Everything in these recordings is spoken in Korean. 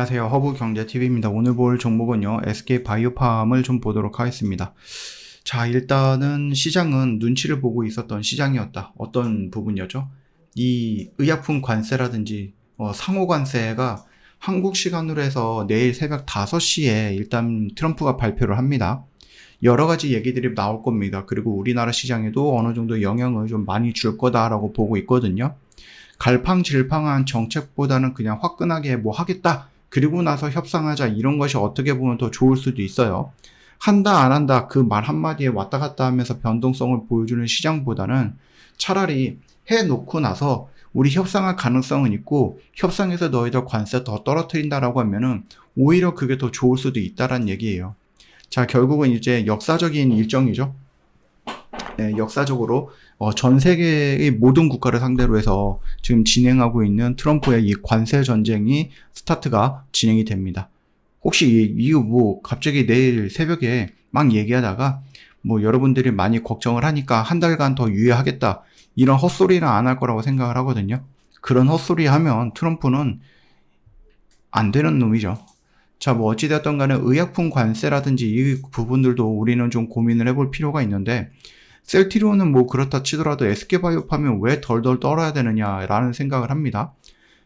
안녕하세요. 허브경제TV입니다. 오늘 볼 종목은요, SK바이오팜을 좀 보도록 하겠습니다. 자, 일단은 시장은 눈치를 보고 있었던 시장이었다. 어떤 부분이었죠? 이 의약품 관세라든지 상호 관세가 한국 시간으로 해서 내일 새벽 5시에 일단 트럼프가 발표를 합니다. 여러 가지 얘기들이 나올 겁니다. 그리고 우리나라 시장에도 어느 정도 영향을 좀 많이 줄 거다라고 보고 있거든요. 갈팡질팡한 정책보다는 그냥 화끈하게 뭐 하겠다, 그리고 나서 협상하자, 이런 것이 어떻게 보면 더 좋을 수도 있어요. 한다 안 한다 그 말 한마디에 왔다 갔다 하면서 변동성을 보여주는 시장보다는 차라리 해놓고 나서 우리 협상할 가능성은 있고, 협상에서 너희들 관세 더 떨어뜨린다라고 하면은 오히려 그게 더 좋을 수도 있다란 얘기예요. 자, 결국은 이제 역사적인 일정이죠. 네, 역사적으로 전 세계의 모든 국가를 상대로 해서 지금 진행하고 있는 트럼프의 이 관세 전쟁이 스타트가 진행이 됩니다. 혹시 이거 뭐 갑자기 내일 새벽에 막 얘기하다가 뭐 여러분들이 많이 걱정을 하니까 한 달간 더 유예하겠다, 이런 헛소리는 안 할 거라고 생각을 하거든요. 그런 헛소리 하면 트럼프는 안 되는 놈이죠. 자, 뭐 어찌되었던 간에 의약품 관세라든지 이 부분들도 우리는 좀 고민을 해볼 필요가 있는데, 셀트리온은 뭐 그렇다 치더라도 SK바이오팜이 왜 덜덜 떨어야 되느냐라는 생각을 합니다.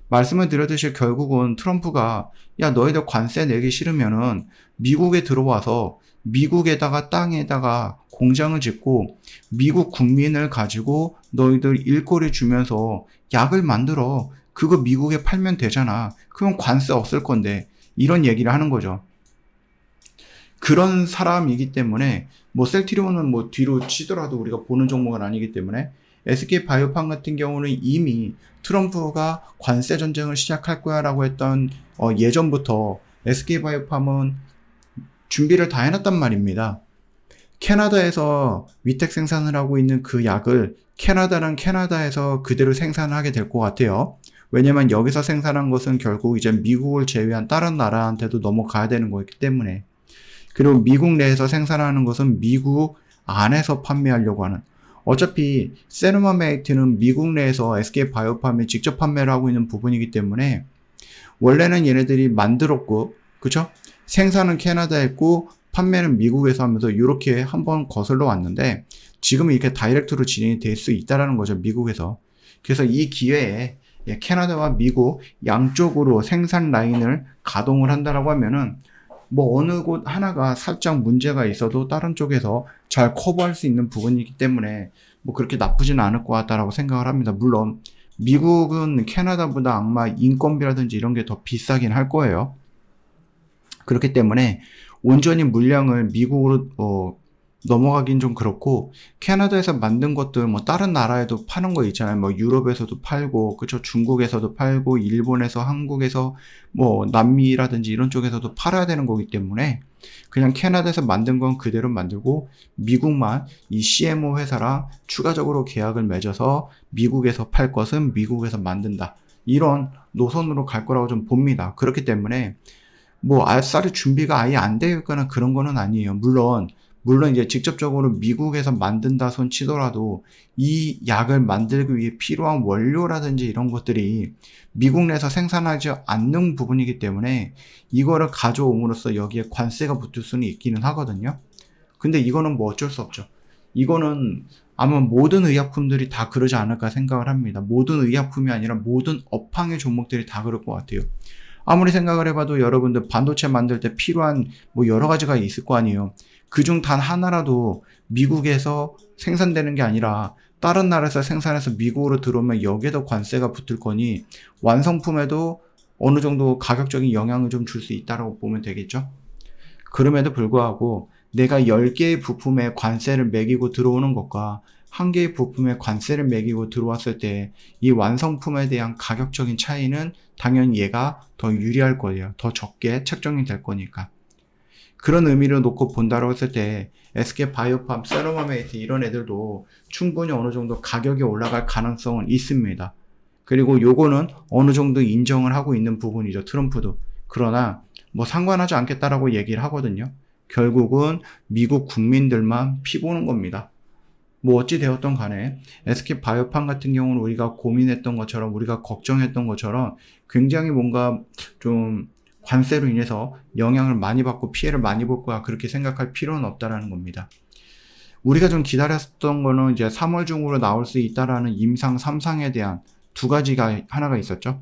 말씀을 드렸듯이 결국은 트럼프가 야, 너희들 관세 내기 싫으면은 미국에 들어와서 미국에다가 땅에다가 공장을 짓고 미국 국민을 가지고 너희들 일거리 주면서 약을 만들어, 그거 미국에 팔면 되잖아. 그럼 관세 없을 건데, 이런 얘기를 하는 거죠. 그런 사람이기 때문에 뭐 셀트리온은 뭐 뒤로 치더라도 우리가 보는 종목은 아니기 때문에, SK바이오팜 같은 경우는 이미 트럼프가 관세 전쟁을 시작할 거야 라고 했던 예전부터 SK바이오팜은 준비를 다 해놨단 말입니다. 캐나다에서 위탁 생산을 하고 있는 그 약을 캐나다는 캐나다에서 그대로 생산하게 될 것 같아요. 왜냐면 여기서 생산한 것은 결국 이제 미국을 제외한 다른 나라한테도 넘어가야 되는 거기 때문에. 그리고 미국 내에서 생산하는 것은 미국 안에서 판매하려고 하는, 어차피 세르마메이트는 미국 내에서 SK바이오팜이 직접 판매를 하고 있는 부분이기 때문에 원래는 얘네들이 만들었고, 그쵸? 생산은 캐나다에 했고 판매는 미국에서 하면서 이렇게 한번 거슬러 왔는데, 지금 이렇게 다이렉트로 진행이 될 수 있다라는 거죠, 미국에서. 그래서 이 기회에 캐나다와 미국 양쪽으로 생산 라인을 가동을 한다라고 하면은 뭐 어느 곳 하나가 살짝 문제가 있어도 다른 쪽에서 잘 커버할 수 있는 부분이기 때문에 뭐 그렇게 나쁘지는 않을 것 같다라고 생각을 합니다. 물론 미국은 캐나다보다 아마 인건비라든지 이런 게 더 비싸긴 할 거예요. 그렇기 때문에 온전히 물량을 미국으로 넘어가긴 좀 그렇고, 캐나다에서 만든 것들 뭐 다른 나라에도 파는 거 있잖아요. 뭐 유럽에서도 팔고, 그쵸? 중국에서도 팔고, 일본에서, 한국에서, 뭐 남미라든지 이런 쪽에서도 팔아야 되는 거기 때문에 그냥 캐나다에서 만든 건 그대로 만들고, 미국만 이 CMO 회사랑 추가적으로 계약을 맺어서 미국에서 팔 것은 미국에서 만든다, 이런 노선으로 갈 거라고 좀 봅니다. 그렇기 때문에 뭐 알싸리 준비가 아예 안 되어 있거나 그런 거는 아니에요. 물론 이제 직접적으로 미국에서 만든다 손 치더라도 이 약을 만들기 위해 필요한 원료라든지 이런 것들이 미국 내에서 생산하지 않는 부분이기 때문에 이거를 가져옴으로써 여기에 관세가 붙을 수는 있기는 하거든요. 근데 이거는 뭐 어쩔 수 없죠. 이거는 아마 모든 의약품들이 다 그러지 않을까 생각을 합니다. 모든 의약품이 아니라 모든 업황의 종목들이 다 그럴 것 같아요. 아무리 생각을 해봐도 여러분들 반도체 만들 때 필요한 뭐 여러 가지가 있을 거 아니에요. 그중 단 하나라도 미국에서 생산되는 게 아니라 다른 나라에서 생산해서 미국으로 들어오면 여기에도 관세가 붙을 거니 완성품에도 어느 정도 가격적인 영향을 좀 줄 수 있다고 보면 되겠죠. 그럼에도 불구하고 내가 10개의 부품에 관세를 매기고 들어오는 것과 1개의 부품에 관세를 매기고 들어왔을 때 이 완성품에 대한 가격적인 차이는 당연히 얘가 더 유리할 거예요. 더 적게 책정이 될 거니까. 그런 의미를 놓고 본다고 했을 때 SK바이오팜, 세로마메이트 이런 애들도 충분히 어느 정도 가격이 올라갈 가능성은 있습니다. 그리고 요거는 어느 정도 인정을 하고 있는 부분이죠, 트럼프도. 그러나 뭐 상관하지 않겠다라고 얘기를 하거든요. 결국은 미국 국민들만 피보는 겁니다. 뭐 어찌 되었던 간에 SK바이오팜 같은 경우는 우리가 고민했던 것처럼, 우리가 걱정했던 것처럼 굉장히 뭔가 좀 관세로 인해서 영향을 많이 받고 피해를 많이 볼 거야. 그렇게 생각할 필요는 없다라는 겁니다. 우리가 좀 기다렸던 거는 이제 3월 중으로 나올 수 있다라는 임상 3상에 대한 두 가지가 하나가 있었죠.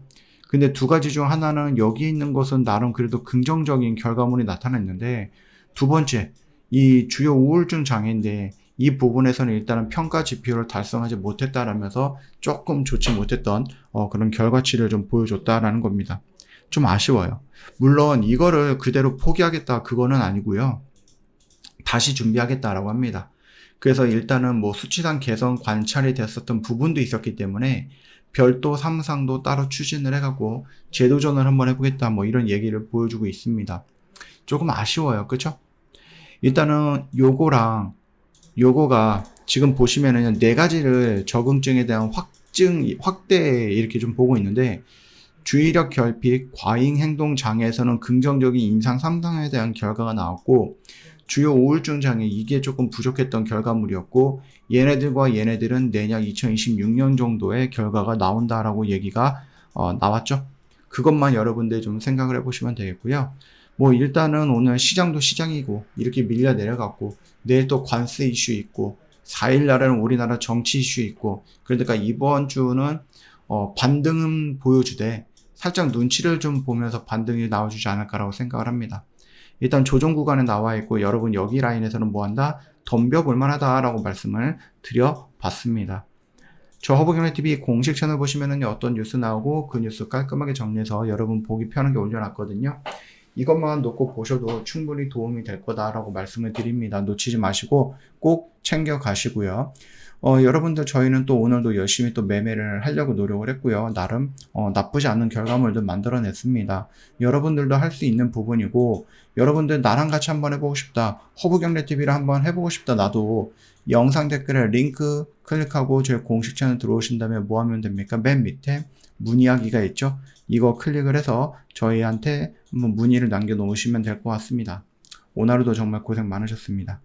근데 두 가지 중 하나는 여기 있는 것은 나름 그래도 긍정적인 결과물이 나타났는데, 두 번째, 이 주요 우울증 장애인데 이 부분에서는 일단은 평가 지표를 달성하지 못했다라면서 조금 좋지 못했던 그런 결과치를 좀 보여줬다라는 겁니다. 좀 아쉬워요. 물론 이거를 그대로 포기하겠다 그거는 아니고요. 다시 준비하겠다라고 합니다. 그래서 일단은 뭐 수치상 개선 관찰이 됐었던 부분도 있었기 때문에 별도 3상도 따로 추진을 해가고 재도전을 한번 해보겠다 뭐 이런 얘기를 보여주고 있습니다. 조금 아쉬워요. 그쵸? 일단은 요거가 지금 보시면은 네 가지를 적응증에 대한 확대 이렇게 좀 보고 있는데, 주의력 결핍, 과잉 행동 장애에서는 긍정적인 임상 3상에 대한 결과가 나왔고, 주요 우울증 장애 이게 조금 부족했던 결과물이었고, 얘네들은 내년 2026년 정도의 결과가 나온다라고 얘기가 나왔죠. 그것만 여러분들 좀 생각을 해보시면 되겠고요. 뭐 일단은 오늘 시장도 시장이고 이렇게 밀려 내려갔고, 내일 또 관세 이슈 있고 4일 날에는 우리나라 정치 이슈 있고, 그러니까 이번 주는 반등은 보여주되 살짝 눈치를 좀 보면서 반등이 나와주지 않을까라고 생각을 합니다. 일단 조정 구간에 나와 있고, 여러분 여기 라인에서는 뭐한다? 덤벼볼 만하다라고 말씀을 드려봤습니다. 저 허브경제TV 공식 채널 보시면은 어떤 뉴스 나오고 그 뉴스 깔끔하게 정리해서 여러분 보기 편하게 올려놨거든요. 이것만 놓고 보셔도 충분히 도움이 될 거다라고 말씀을 드립니다. 놓치지 마시고 꼭 챙겨 가시고요. 여러분들 저희는 또 오늘도 열심히 또 매매를 하려고 노력을 했고요. 나름 나쁘지 않은 결과물도 만들어냈습니다. 여러분들도 할 수 있는 부분이고, 여러분들 나랑 같이 한번 해보고 싶다, 허브경제TV를 한번 해보고 싶다, 나도 영상 댓글에 링크 클릭하고 저희 공식 채널 들어오신다면 뭐 하면 됩니까? 맨 밑에 문의하기가 있죠. 이거 클릭을 해서 저희한테 한번 문의를 남겨놓으시면 될 것 같습니다. 오늘 하루도 정말 고생 많으셨습니다.